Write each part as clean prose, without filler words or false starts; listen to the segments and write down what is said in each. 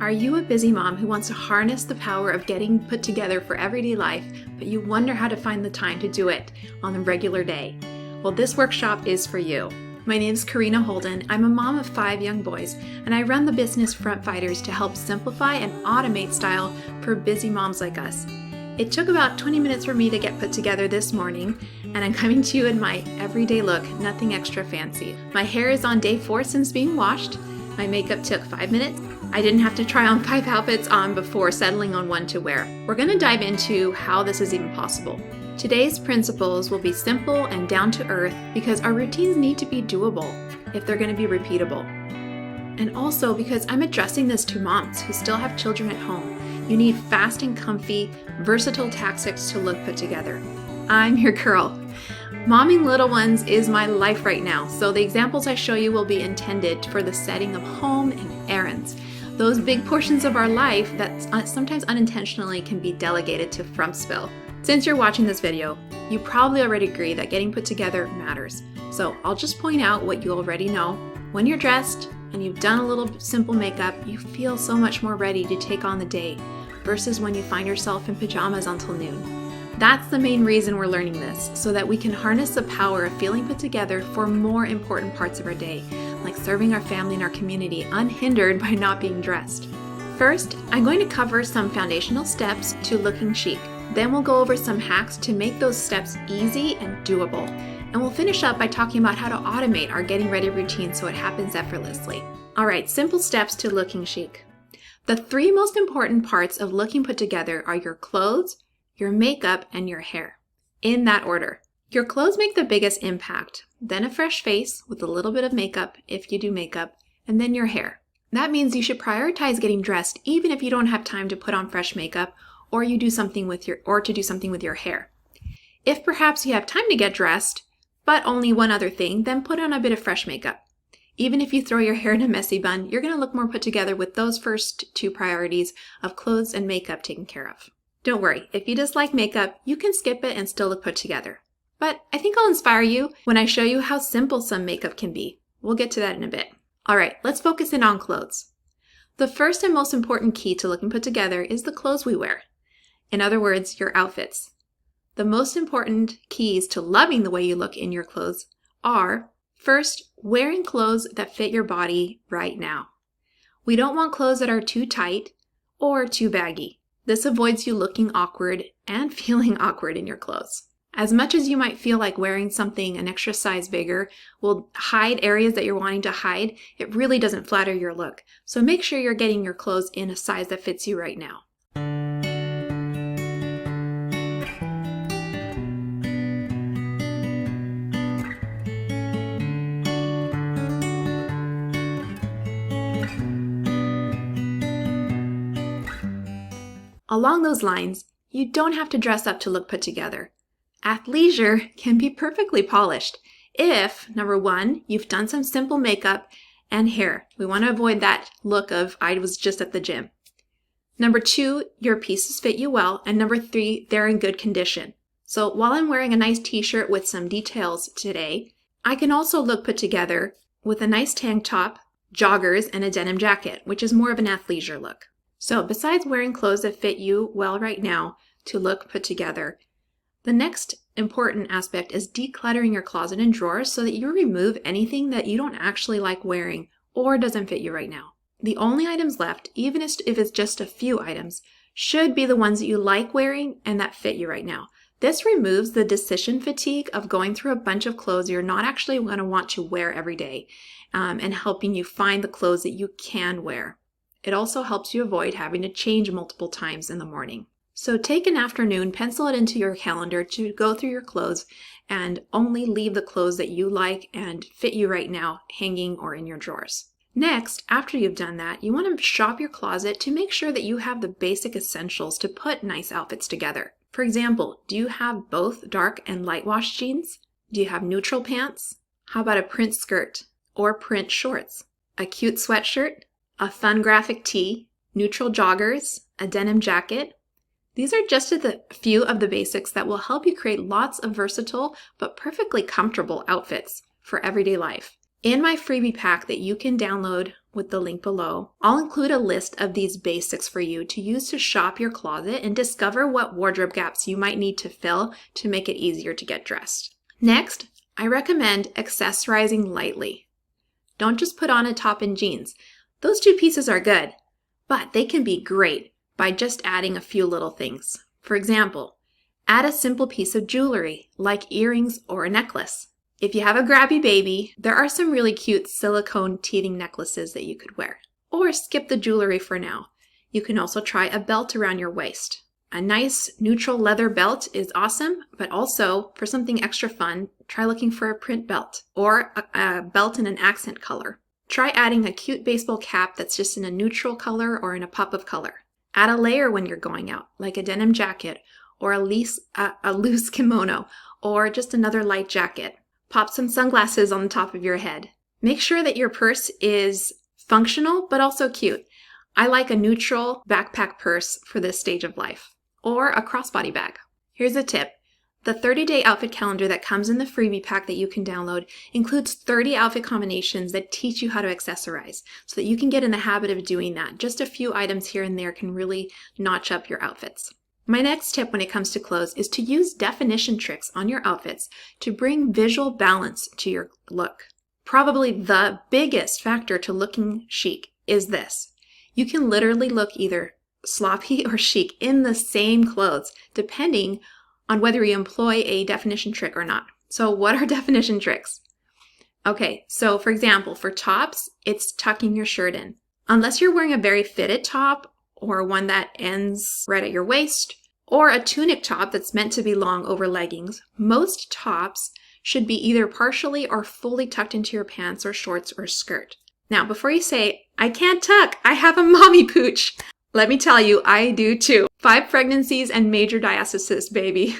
Are you a busy mom who wants to harness the power of getting put together for everyday life, but you wonder how to find the time to do it on a regular day? Well, this workshop is for you. My name is Karina Holden. I'm a mom of 5 young boys, and I run the business Front Fighters to help simplify and automate style for busy moms like us. It took about 20 minutes for me to get put together this morning, and I'm coming to you in my everyday look, nothing extra fancy. My hair is on day 4 since being washed. My makeup took 5 minutes. I didn't have to try on 5 outfits on before settling on one to wear. We're going to dive into how this is even possible. Today's principles will be simple and down to earth because our routines need to be doable if they're going to be repeatable. And also because I'm addressing this to moms who still have children at home. You need fast and comfy, versatile tactics to look put together. I'm your girl. Momming little ones is my life right now, so the examples I show you will be intended for the setting of home and errands. Those big portions of our life that sometimes unintentionally can be delegated to Frumpsville. Since you're watching this video, you probably already agree that getting put together matters. So I'll just point out what you already know. When you're dressed and you've done a little simple makeup, you feel so much more ready to take on the day versus when you find yourself in pajamas until noon. That's the main reason we're learning this, so that we can harness the power of feeling put together for more important parts of our day, like serving our family and our community unhindered by not being dressed. First, I'm going to cover some foundational steps to looking chic. Then we'll go over some hacks to make those steps easy and doable. And we'll finish up by talking about how to automate our getting ready routine so it happens effortlessly. All right, simple steps to looking chic. The 3 most important parts of looking put together are your clothes, your makeup, and your hair. In that order. Your clothes make the biggest impact, then a fresh face with a little bit of makeup if you do makeup, and then your hair. That means you should prioritize getting dressed even if you don't have time to put on fresh makeup or to do something with your hair. If perhaps you have time to get dressed, but only one other thing, then put on a bit of fresh makeup. Even if you throw your hair in a messy bun, you're going to look more put together with those first 2 priorities of clothes and makeup taken care of. Don't worry, if you dislike makeup, you can skip it and still look put together. But I think I'll inspire you when I show you how simple some makeup can be. We'll get to that in a bit. All right, let's focus in on clothes. The first and most important key to looking put together is the clothes we wear. In other words, your outfits. The most important keys to loving the way you look in your clothes are, first, wearing clothes that fit your body right now. We don't want clothes that are too tight or too baggy. This avoids you looking awkward and feeling awkward in your clothes. As much as you might feel like wearing something an extra size bigger will hide areas that you're wanting to hide, it really doesn't flatter your look. So make sure you're getting your clothes in a size that fits you right now. Along those lines, you don't have to dress up to look put together. Athleisure can be perfectly polished if, number 1, you've done some simple makeup and hair. We want to avoid that look of I was just at the gym. Number 2, your pieces fit you well. And number 3, they're in good condition. So while I'm wearing a nice t-shirt with some details today, I can also look put together with a nice tank top, joggers, and a denim jacket, which is more of an athleisure look. So besides wearing clothes that fit you well right now to look put together, the next important aspect is decluttering your closet and drawers so that you remove anything that you don't actually like wearing or doesn't fit you right now. The only items left, even if it's just a few items, should be the ones that you like wearing and that fit you right now. This removes the decision fatigue of going through a bunch of clothes you're not actually going to want to wear every day, and helping you find the clothes that you can wear. It also helps you avoid having to change multiple times in the morning. So take an afternoon, pencil it into your calendar to go through your clothes and only leave the clothes that you like and fit you right now hanging or in your drawers. Next, after you've done that, you want to shop your closet to make sure that you have the basic essentials to put nice outfits together. For example, do you have both dark and light wash jeans? Do you have neutral pants? How about a print skirt or print shorts? A cute sweatshirt? A fun graphic tee, neutral joggers, a denim jacket. These are just a few of the basics that will help you create lots of versatile but perfectly comfortable outfits for everyday life. In my freebie pack that you can download with the link below. I'll include a list of these basics for you to use to shop your closet and discover what wardrobe gaps you might need to fill to make it easier to get dressed. Next, I recommend accessorizing lightly. Don't just put on a top and jeans. Those two pieces are good, but they can be great by just adding a few little things. For example, add a simple piece of jewelry like earrings or a necklace. If you have a grabby baby, there are some really cute silicone teething necklaces that you could wear. Or skip the jewelry for now. You can also try a belt around your waist. A nice neutral leather belt is awesome, but also for something extra fun, try looking for a print belt or a belt in an accent color. Try adding a cute baseball cap that's just in a neutral color or in a pop of color. Add a layer when you're going out, like a denim jacket or a loose kimono or just another light jacket. Pop some sunglasses on the top of your head. Make sure that your purse is functional but also cute. I like a neutral backpack purse for this stage of life. Or a crossbody bag. Here's a tip. The 30-day outfit calendar that comes in the freebie pack that you can download includes 30 outfit combinations that teach you how to accessorize so that you can get in the habit of doing that. Just a few items here and there can really notch up your outfits. My next tip when it comes to clothes is to use definition tricks on your outfits to bring visual balance to your look. Probably the biggest factor to looking chic is this. You can literally look either sloppy or chic in the same clothes, depending on whether you employ a definition trick or not. So what are definition tricks? Okay, so for example, for tops, it's tucking your shirt in. Unless you're wearing a very fitted top or one that ends right at your waist, or a tunic top that's meant to be long over leggings, most tops should be either partially or fully tucked into your pants or shorts or skirt. Now, before you say, I can't tuck, I have a mommy pooch, let me tell you, I do too. 5 pregnancies and major diastasis, baby.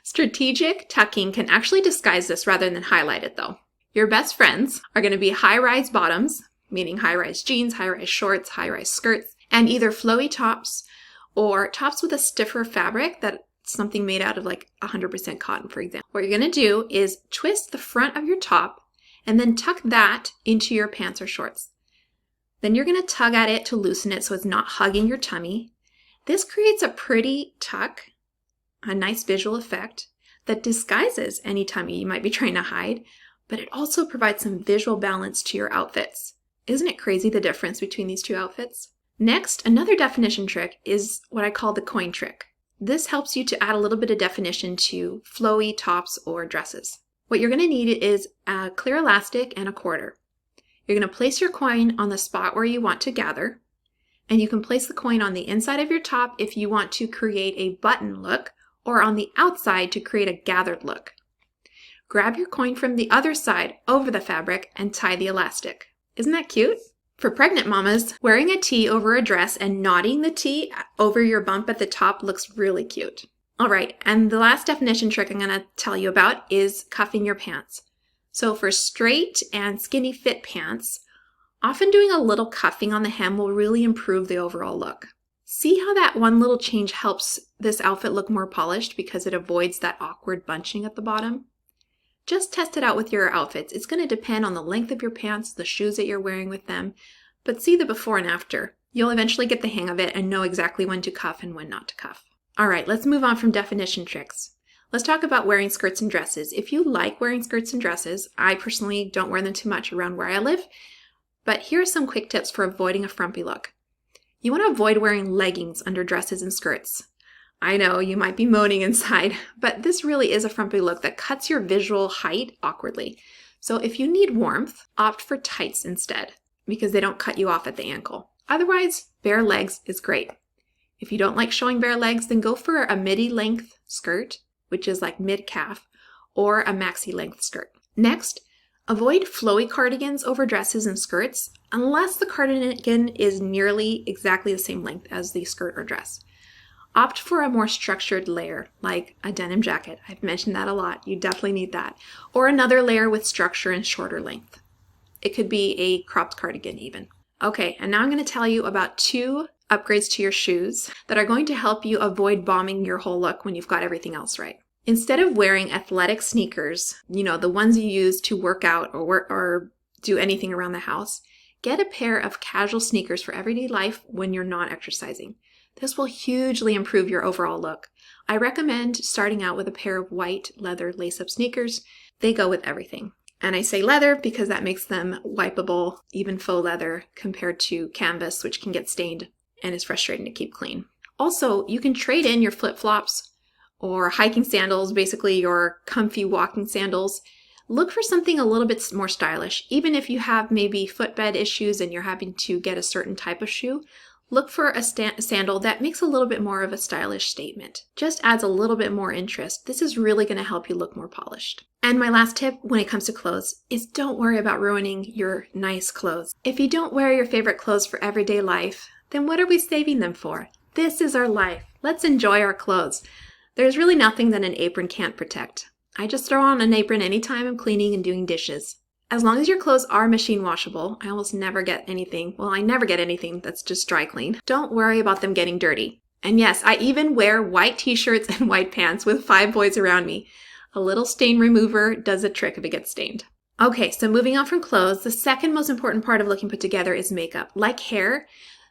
Strategic tucking can actually disguise this rather than highlight it though. Your best friends are going to be high-rise bottoms, meaning high-rise jeans, high-rise shorts, high-rise skirts, and either flowy tops or tops with a stiffer fabric that's something made out of like 100% cotton, for example. What you're going to do is twist the front of your top and then tuck that into your pants or shorts. Then you're going to tug at it to loosen it so it's not hugging your tummy. This creates a pretty tuck, a nice visual effect that disguises any tummy you might be trying to hide, but it also provides some visual balance to your outfits. Isn't it crazy the difference between these two outfits? Next, another definition trick is what I call the coin trick. This helps you to add a little bit of definition to flowy tops or dresses. What you're going to need is a clear elastic and a quarter. You're going to place your coin on the spot where you want to gather, and you can place the coin on the inside of your top if you want to create a button look, or on the outside to create a gathered look. Grab your coin from the other side over the fabric and tie the elastic. Isn't that cute? For pregnant mamas, wearing a tee over a dress and knotting the tee over your bump at the top looks really cute. All right, and the last definition trick I'm going to tell you about is cuffing your pants. So for straight and skinny fit pants, often doing a little cuffing on the hem will really improve the overall look. See how that one little change helps this outfit look more polished because it avoids that awkward bunching at the bottom? Just test it out with your outfits. It's going to depend on the length of your pants, the shoes that you're wearing with them, but see the before and after. You'll eventually get the hang of it and know exactly when to cuff and when not to cuff. All right, let's move on from definition tricks. Let's talk about wearing skirts and dresses. If you like wearing skirts and dresses, I personally don't wear them too much around where I live, but here are some quick tips for avoiding a frumpy look. You want to avoid wearing leggings under dresses and skirts. I know you might be moaning inside, but this really is a frumpy look that cuts your visual height awkwardly. So if you need warmth, opt for tights instead, because they don't cut you off at the ankle. Otherwise, bare legs is great. If you don't like showing bare legs, then go for a midi length skirt, which is like mid-calf, or a maxi length skirt. Next, avoid flowy cardigans over dresses and skirts unless the cardigan is nearly exactly the same length as the skirt or dress. Opt for a more structured layer, like a denim jacket. I've mentioned that a lot. You definitely need that. Or another layer with structure and shorter length. It could be a cropped cardigan even. Okay, and now I'm going to tell you about 2 upgrades to your shoes that are going to help you avoid bombing your whole look when you've got everything else right. Instead of wearing athletic sneakers, the ones you use to work out or do anything around the house, get a pair of casual sneakers for everyday life when you're not exercising. This will hugely improve your overall look. I recommend starting out with a pair of white leather lace-up sneakers. They go with everything. And I say leather because that makes them wipeable, even faux leather, compared to canvas, which can get stained and is frustrating to keep clean. Also, you can trade in your flip-flops or hiking sandals, basically your comfy walking sandals. Look for something a little bit more stylish. Even if you have maybe footbed issues and you're having to get a certain type of shoe, look for a sandal that makes a little bit more of a stylish statement. Just adds a little bit more interest. This is really going to help you look more polished. And my last tip when it comes to clothes is don't worry about ruining your nice clothes. If you don't wear your favorite clothes for everyday life, then what are we saving them for? This is our life. Let's enjoy our clothes. There's really nothing that an apron can't protect. I just throw on an apron anytime I'm cleaning and doing dishes. As long as your clothes are machine washable, I almost never get anything, well, I never get anything that's just dry clean. Don't worry about them getting dirty. And yes, I even wear white t-shirts and white pants with 5 boys around me. A little stain remover does the trick if it gets stained. Okay, so moving on from clothes, the second most important part of looking put together is makeup. Like hair,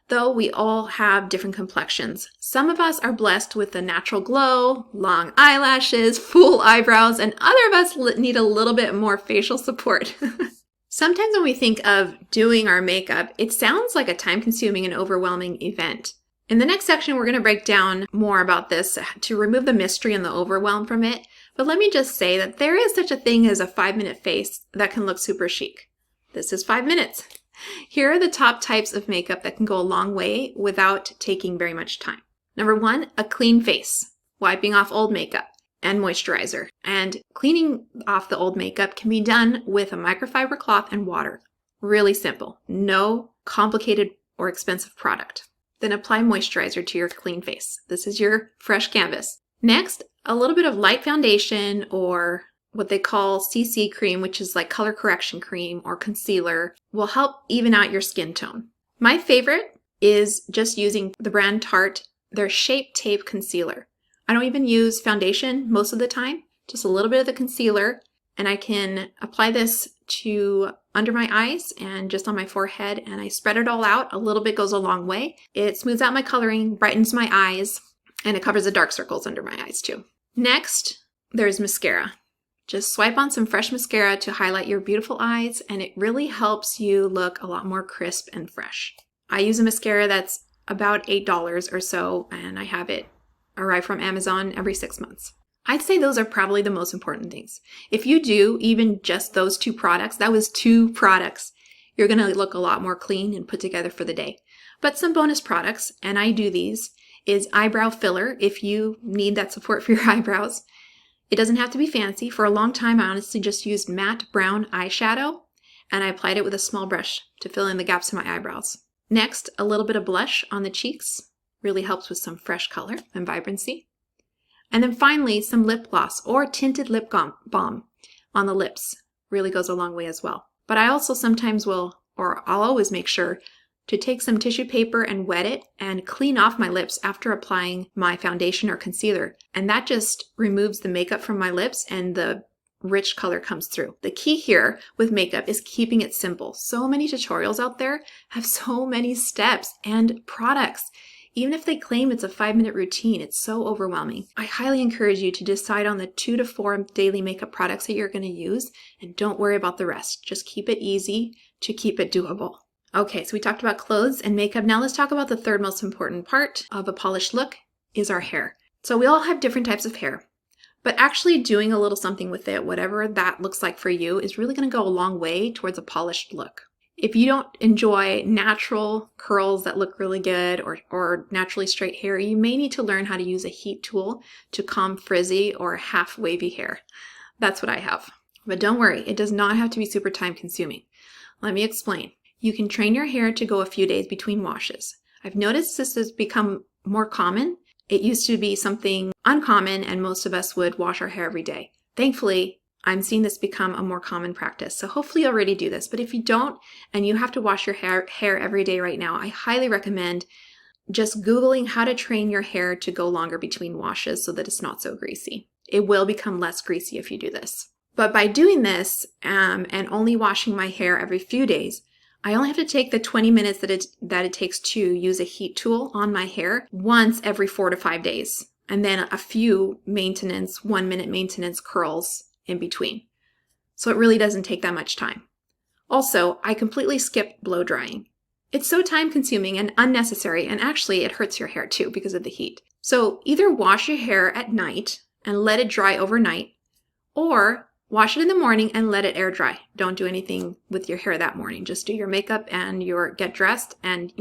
though, we all have different complexions. Some of us are blessed with a natural glow, long eyelashes, full eyebrows, and other of us need a little bit more facial support. Sometimes when we think of doing our makeup, it sounds like a time-consuming and overwhelming event. In the next section, we're going to break down more about this to remove the mystery and the overwhelm from it. But let me just say that there is such a thing as a 5-minute face that can look super chic. This is 5 minutes. Here are the top types of makeup that can go a long way without taking very much time. Number 1, a clean face, wiping off old makeup and moisturizer. And cleaning off the old makeup can be done with a microfiber cloth and water. Really simple. No complicated or expensive product. Then apply moisturizer to your clean face. This is your fresh canvas. Next, a little bit of light foundation or what they call CC cream, which is like color correction cream or concealer, will help even out your skin tone. My favorite is just using the brand Tarte, their Shape Tape Concealer. I don't even use foundation most of the time, just a little bit of the concealer, and I can apply this to under my eyes and just on my forehead, and I spread it all out. A little bit goes a long way. It smooths out my coloring, brightens my eyes, and it covers the dark circles under my eyes too. Next, there's mascara. Just swipe on some fresh mascara to highlight your beautiful eyes, and it really helps you look a lot more crisp and fresh. I use a mascara that's about $8 or so, and I have it arrive from Amazon every 6 months. I'd say those are probably the most important things. If you do even just those 2 products, that was 2 products, you're going to look a lot more clean and put together for the day. But some bonus products, and I do these, is eyebrow filler if you need that support for your eyebrows. It doesn't have to be fancy. For a long time, I honestly just used matte brown eyeshadow, and I applied it with a small brush to fill in the gaps in my eyebrows. Next, a little bit of blush on the cheeks. Really helps with some fresh color and vibrancy. And then finally, some lip gloss or tinted lip balm on the lips. Really goes a long way as well. But I also sometimes will, or I'll always make sure to take some tissue paper and wet it and clean off my lips after applying my foundation or concealer. And that just removes the makeup from my lips and the rich color comes through. The key here with makeup is keeping it simple. So many tutorials out there have so many steps and products. Even if they claim it's a 5-minute routine, it's so overwhelming. I highly encourage you to decide on the 2 to 4 daily makeup products that you're going to use and don't worry about the rest. Just keep it easy to keep it doable. Okay, so we talked about clothes and makeup. Now let's talk about the third most important part of a polished look is our hair. So we all have different types of hair, but actually doing a little something with it, whatever that looks like for you, is really going to go a long way towards a polished look. If you don't enjoy natural curls that look really good or naturally straight hair, you may need to learn how to use a heat tool to comb frizzy or half wavy hair. That's what I have. But don't worry, it does not have to be super time consuming. Let me explain. You can train your hair to go a few days between washes. I've noticed this has become more common. It used to be something uncommon and most of us would wash our hair every day. Thankfully, I'm seeing this become a more common practice. So hopefully you already do this. But if you don't and you have to wash your hair every day right now, I highly recommend just Googling how to train your hair to go longer between washes so that it's not so greasy. It will become less greasy if you do this. But by doing this and only washing my hair every few days, I only have to take the 20 minutes that it takes to use a heat tool on my hair once every 4 to 5 days. And then a few maintenance, 1-minute maintenance curls in between. So it really doesn't take that much time. Also, I completely skip blow drying. It's so time consuming and unnecessary, and actually it hurts your hair too because of the heat. So either wash your hair at night and let it dry overnight, or wash it in the morning and let it air dry. Don't do anything with your hair that morning. Just do your makeup and get dressed, and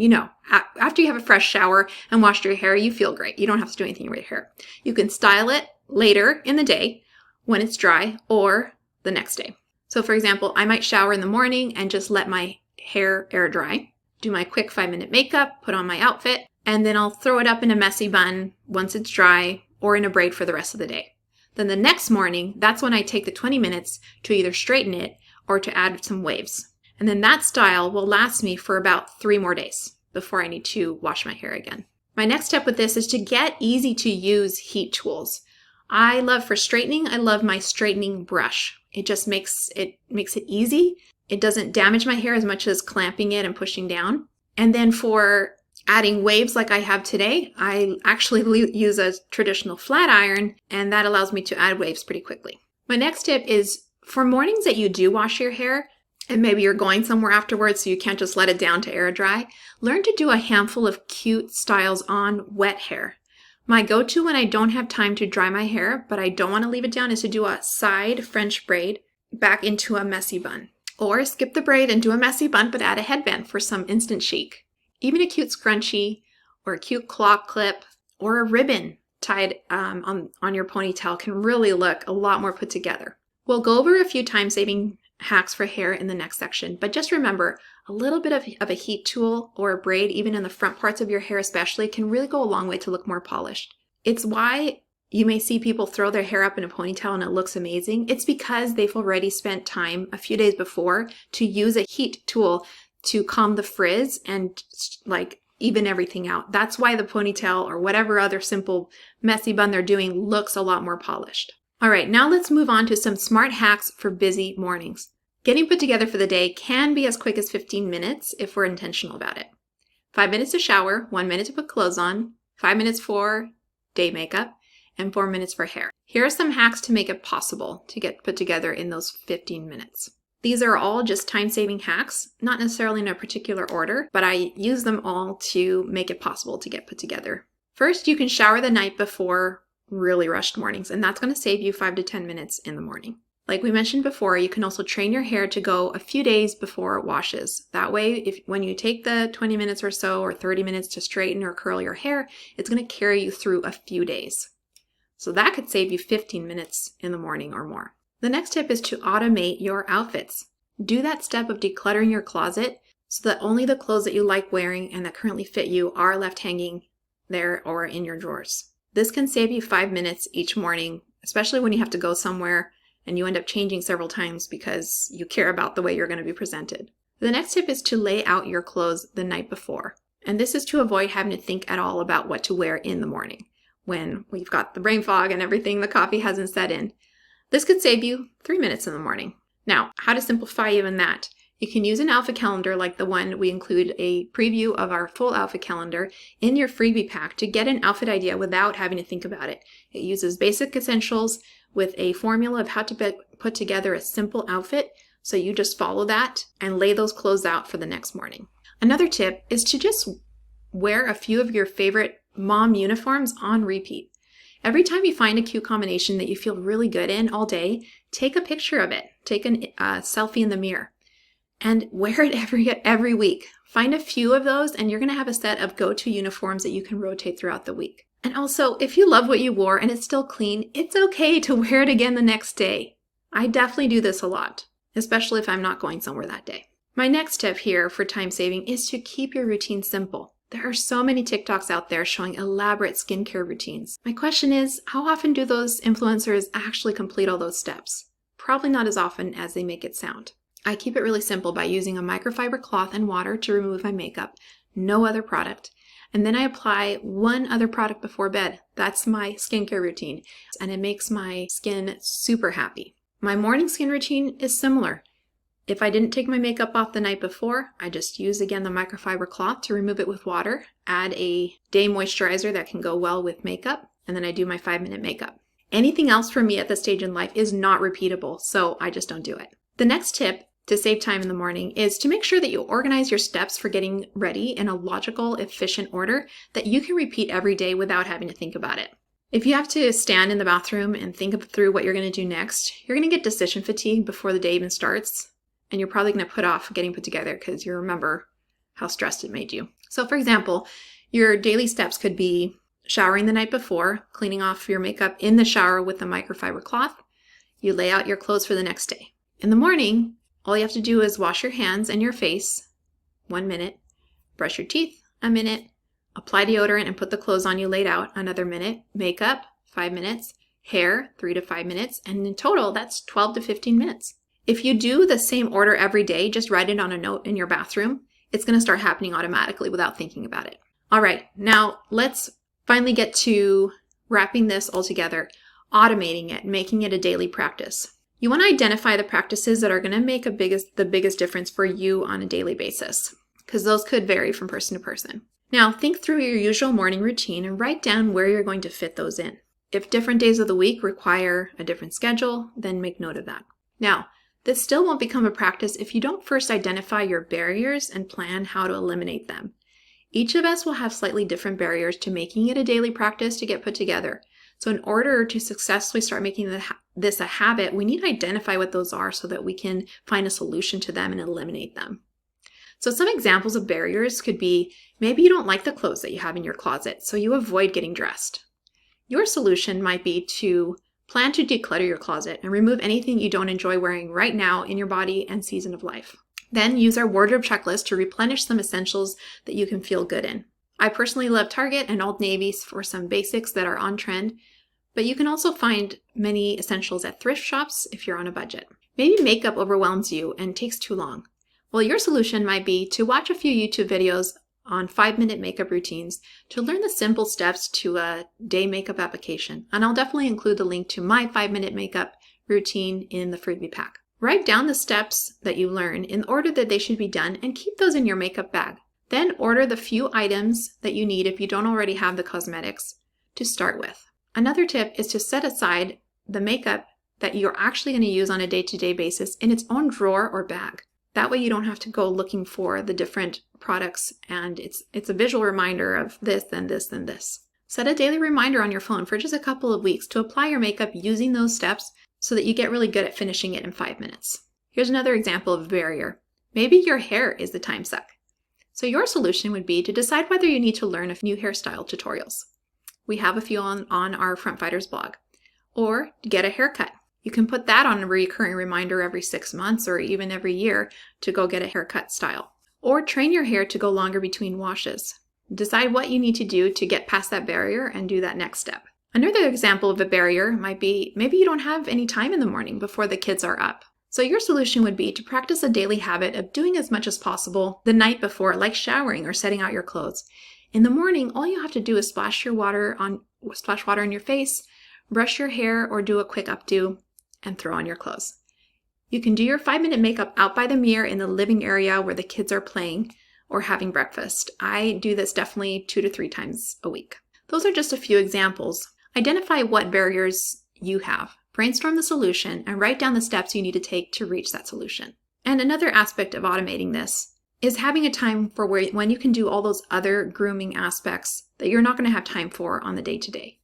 after you have a fresh shower and washed your hair, you feel great. You don't have to do anything with your hair. You can style it later in the day when it's dry or the next day. So for example, I might shower in the morning and just let my hair air dry, do my quick 5-minute makeup, put on my outfit, and then I'll throw it up in a messy bun once it's dry or in a braid for the rest of the day. Then the next morning, that's when I take the 20 minutes to either straighten it or to add some waves. And then that style will last me for about 3 more days before I need to wash my hair again. My next step with this is to get easy to use heat tools. I love for straightening, I love my straightening brush. It just makes it easy. It doesn't damage my hair as much as clamping it and pushing down. And then for adding waves like I have today, I actually use a traditional flat iron, and that allows me to add waves pretty quickly. My next tip is for mornings that you do wash your hair, and maybe you're going somewhere afterwards so you can't just let it down to air dry, learn to do a handful of cute styles on wet hair. My go-to when I don't have time to dry my hair, but I don't want to leave it down, is to do a side French braid back into a messy bun. Or skip the braid and do a messy bun, but add a headband for some instant chic. Even a cute scrunchie or a cute claw clip or a ribbon tied on your ponytail can really look a lot more put together. We'll go over a few time-saving hacks for hair in the next section, but just remember, a little bit of a heat tool or a braid, even in the front parts of your hair especially, can really go a long way to look more polished. It's why you may see people throw their hair up in a ponytail and it looks amazing. It's because they've already spent time a few days before to use a heat tool to calm the frizz and even everything out. That's why the ponytail or whatever other simple messy bun they're doing looks a lot more polished. All right, now let's move on to some smart hacks for busy mornings. Getting put together for the day can be as quick as 15 minutes if we're intentional about it. 5 minutes to shower, 1 minute to put clothes on, 5 minutes for day makeup, and 4 minutes for hair. Here are some hacks to make it possible to get put together in those 15 minutes. These are all just time-saving hacks, not necessarily in a particular order, but I use them all to make it possible to get put together. First, you can shower the night before really rushed mornings, and that's going to save you 5 to 10 minutes in the morning. Like we mentioned before, you can also train your hair to go a few days before it washes. That way, when you take the 20 minutes or so or 30 minutes to straighten or curl your hair, it's going to carry you through a few days. So that could save you 15 minutes in the morning or more. The next tip is to automate your outfits. Do that step of decluttering your closet so that only the clothes that you like wearing and that currently fit you are left hanging there or in your drawers. This can save you 5 minutes each morning, especially when you have to go somewhere and you end up changing several times because you care about the way you're going to be presented. The next tip is to lay out your clothes the night before. And this is to avoid having to think at all about what to wear in the morning when we've got the brain fog and everything, the coffee hasn't set in. This could save you 3 minutes in the morning. Now, how to simplify even that? You can use an outfit calendar like the one we include a preview of our full outfit calendar in your freebie pack to get an outfit idea without having to think about it. It uses basic essentials with a formula of how to put together a simple outfit, so you just follow that and lay those clothes out for the next morning. Another tip is to just wear a few of your favorite mom uniforms on repeat. Every time you find a cute combination that you feel really good in all day, take a picture of it. Take a selfie in the mirror and wear it every week. Find a few of those and you're going to have a set of go-to uniforms that you can rotate throughout the week. And also, if you love what you wore and it's still clean, it's okay to wear it again the next day. I definitely do this a lot, especially if I'm not going somewhere that day. My next tip here for time saving is to keep your routine simple. There are so many TikToks out there showing elaborate skincare routines. My question is, how often do those influencers actually complete all those steps? Probably not as often as they make it sound. I keep it really simple by using a microfiber cloth and water to remove my makeup, no other product. And then I apply one other product before bed. That's my skincare routine, and it makes my skin super happy. My morning skin routine is similar. If I didn't take my makeup off the night before, I just use again the microfiber cloth to remove it with water, add a day moisturizer that can go well with makeup, and then I do my 5-minute makeup. Anything else for me at this stage in life is not repeatable, so I just don't do it. The next tip to save time in the morning is to make sure that you organize your steps for getting ready in a logical, efficient order that you can repeat every day without having to think about it. If you have to stand in the bathroom and think through what you're going to do next, you're going to get decision fatigue before the day even starts, and you're probably going to put off getting put together because you remember how stressed it made you. So for example, your daily steps could be showering the night before, cleaning off your makeup in the shower with the microfiber cloth. You lay out your clothes for the next day. In the morning, all you have to do is wash your hands and your face, 1 minute, brush your teeth, a minute, apply deodorant and put the clothes on you laid out, another minute, makeup, 5 minutes, hair, 3 to 5 minutes, and in total, that's 12 to 15 minutes. If you do the same order every day, just write it on a note in your bathroom, it's going to start happening automatically without thinking about it. All right, now let's finally get to wrapping this all together, automating it, making it a daily practice. You want to identify the practices that are going to make the biggest difference for you on a daily basis, because those could vary from person to person. Now, think through your usual morning routine and write down where you're going to fit those in. If different days of the week require a different schedule, then make note of that. Now, this still won't become a practice if you don't first identify your barriers and plan how to eliminate them. Each of us will have slightly different barriers to making it a daily practice to get put together. So in order to successfully start making this a habit, we need to identify what those are so that we can find a solution to them and eliminate them. So some examples of barriers could be, maybe you don't like the clothes that you have in your closet, so you avoid getting dressed. Your solution might be to plan to declutter your closet and remove anything you don't enjoy wearing right now in your body and season of life. Then use our wardrobe checklist to replenish some essentials that you can feel good in. I personally love Target and Old Navy for some basics that are on trend, but you can also find many essentials at thrift shops if you're on a budget. Maybe makeup overwhelms you and takes too long. Well, your solution might be to watch a few YouTube videos on 5-minute makeup routines to learn the simple steps to a day makeup application. And I'll definitely include the link to my 5-minute makeup routine in the freebie pack. Write down the steps that you learn in order that they should be done and keep those in your makeup bag. Then order the few items that you need if you don't already have the cosmetics to start with. Another tip is to set aside the makeup that you're actually going to use on a day-to-day basis in its own drawer or bag. That way you don't have to go looking for the different products, and it's a visual reminder of this, then this, then this. Set a daily reminder on your phone for just a couple of weeks to apply your makeup using those steps so that you get really good at finishing it in 5 minutes. Here's another example of a barrier. Maybe your hair is the time suck. So your solution would be to decide whether you need to learn a few hairstyle tutorials. We have a few on our Front Fighters blog. Or get a haircut. You can put that on a recurring reminder every 6 months or even every year to go get a haircut style. Or train your hair to go longer between washes. Decide what you need to do to get past that barrier and do that next step. Another example of a barrier might be maybe you don't have any time in the morning before the kids are up. So your solution would be to practice a daily habit of doing as much as possible the night before, like showering or setting out your clothes. In the morning, all you have to do is splash water on your face, brush your hair, or do a quick updo, and throw on your clothes. You can do your 5-minute makeup out by the mirror in the living area where the kids are playing or having breakfast. I do this definitely 2 to 3 times a week. Those are just a few examples. Identify what barriers you have, brainstorm the solution, and write down the steps you need to take to reach that solution. And another aspect of automating this is having a time for when you can do all those other grooming aspects that you're not going to have time for on the day-to-day.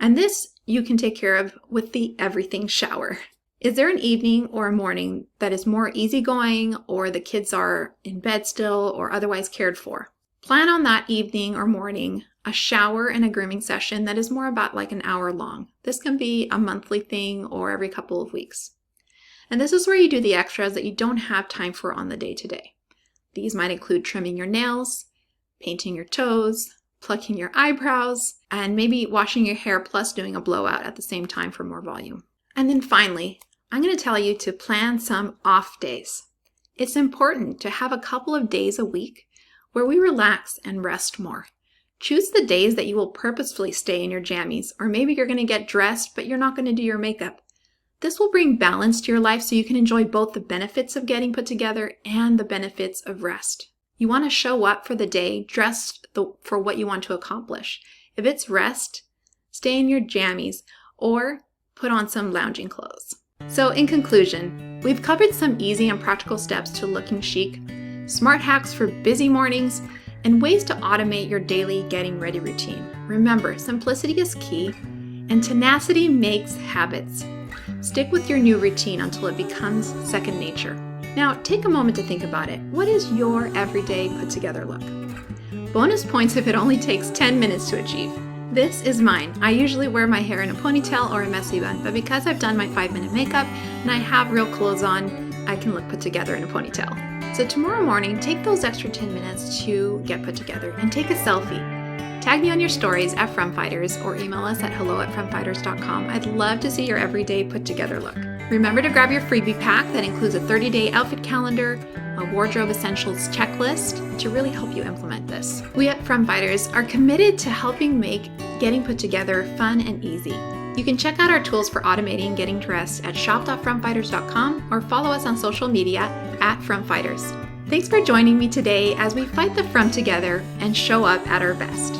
And this you can take care of with the everything shower. Is there an evening or a morning that is more easygoing, or the kids are in bed still or otherwise cared for? Plan on that evening or morning a shower and a grooming session that is more about like an hour long. This can be a monthly thing or every couple of weeks. And this is where you do the extras that you don't have time for on the day-to-day. These might include trimming your nails, painting your toes, plucking your eyebrows, and maybe washing your hair plus doing a blowout at the same time for more volume. And then finally, I'm going to tell you to plan some off days. It's important to have a couple of days a week where we relax and rest more. Choose the days that you will purposefully stay in your jammies, or maybe you're going to get dressed, but you're not going to do your makeup. This will bring balance to your life so you can enjoy both the benefits of getting put together and the benefits of rest. You want to show up for the day dressed for what you want to accomplish. If it's rest, stay in your jammies or put on some lounging clothes. So in conclusion, we've covered some easy and practical steps to looking chic, smart hacks for busy mornings, and ways to automate your daily getting ready routine. Remember, simplicity is key, and tenacity makes habits. Stick with your new routine until it becomes second nature. Now, take a moment to think about it. What is your everyday put together look? Bonus points if it only takes 10 minutes to achieve. This is mine. I usually wear my hair in a ponytail or a messy bun, but because I've done my 5-minute makeup and I have real clothes on, I can look put together in a ponytail. So tomorrow morning, take those extra 10 minutes to get put together and take a selfie. Tag me on your stories at FromFighters or email us at hello@FromFighters.com. I'd love to see your everyday put together look. Remember to grab your freebie pack that includes a 30-day outfit calendar, a wardrobe essentials checklist to really help you implement this. We at FromFighters are committed to helping make getting put together fun and easy. You can check out our tools for automating getting dressed at shop.fromfighters.com or follow us on social media at FromFighters. Thanks for joining me today as we fight the from together and show up at our best.